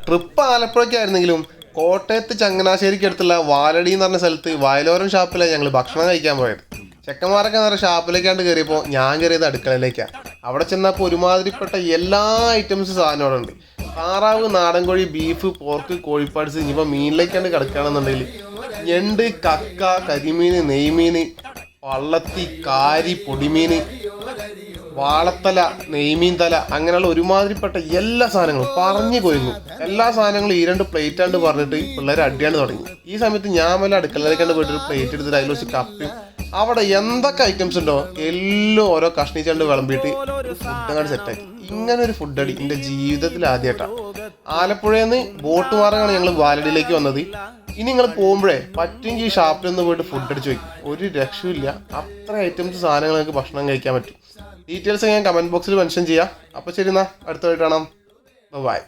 Trip ആലപ്പുഴയ്ക്കായിരുന്നെങ്കിലും കോട്ടയത്ത് ചങ്ങനാശ്ശേരിക്ക് അടുത്തുള്ള വാലടി എന്ന് പറഞ്ഞ സ്ഥലത്ത് വയലോരം ഷാപ്പിലാണ് ഞങ്ങൾ ഭക്ഷണം കഴിക്കാൻ പോയത്. ചെക്കന്മാരൊക്കെ നേരെ ഷാപ്പിലേക്കാണ്ട് കയറിയപ്പോൾ ഞാൻ കയറിയത് അടുക്കളയിലേക്കാണ്. അവിടെ ചെന്നപ്പോൾ ഒരുമാതിരിപ്പെട്ട എല്ലാ ഐറ്റംസ് സാധനം അവിടെ ഉണ്ട്. താറാവ്, നാടൻ കോഴി, ബീഫ്, പോർക്ക്, കോഴിപ്പാട്സ്, ഇനിയിപ്പോൾ മീനിലേക്കാണ്ട് കിടക്കുകയാണെന്നുണ്ടെങ്കിൽ ഞണ്ട്, കക്ക, കരിമീൻ, നെയ്മീൻ, പള്ളത്തി, കാരി, പൊടിമീൻ, വാളത്തല, നെയ്മീൻ തല, അങ്ങനെയുള്ള ഒരുമാതിരിപ്പെട്ട എല്ലാ സാധനങ്ങളും പറഞ്ഞു കൊയ്യുന്നു. എല്ലാ സാധനങ്ങളും ഈ 2 പ്ലേറ്റ് ആണ്ട് പറഞ്ഞിട്ട് പിള്ളേർ അടിയാണ്ട് തുടങ്ങി. ഈ സമയത്ത് ഞാൻ വല്ല അടുക്കളയിലേക്കാണ്ട് പോയിട്ടൊരു പ്ലേറ്റ് എടുത്തിട്ട് അതിൽ വെച്ച് കപ്പയും അവിടെ എന്തൊക്കെ ഐറ്റംസ് ഉണ്ടോ എല്ലാം ഓരോ കഷ്ണിച്ചാണ്ട് വിളമ്പിയിട്ട് ഫുഡ് സെറ്റാക്കി. ഇങ്ങനെ ഒരു ഫുഡ് അടി എൻ്റെ ജീവിതത്തിൽ ആദ്യമായിട്ടാണ്. ആലപ്പുഴയിൽ നിന്ന് ബോട്ട് മാർഗമാണ് ഞങ്ങൾ വാലടിയിലേക്ക് വന്നത്. ഇനി നിങ്ങൾ പോകുമ്പോഴേ പറ്റുമെങ്കിൽ ഈ ഷാപ്പിൽ നിന്ന് പോയിട്ട് ഫുഡ് അടിച്ച് വയ്ക്കും. ഒരു രക്ഷയില്ല, അത്ര ഐറ്റംസ് സാധനങ്ങൾ നിങ്ങൾക്ക് ഭക്ഷണം കഴിക്കാൻ പറ്റും. ഡീറ്റെയിൽസ് ഞാൻ കമൻറ്റ് ബോക്സിൽ മെൻഷൻ ചെയ്യാം. അപ്പോൾ ശരി, എന്നാൽ അടുത്ത കാണാം. ബൈ.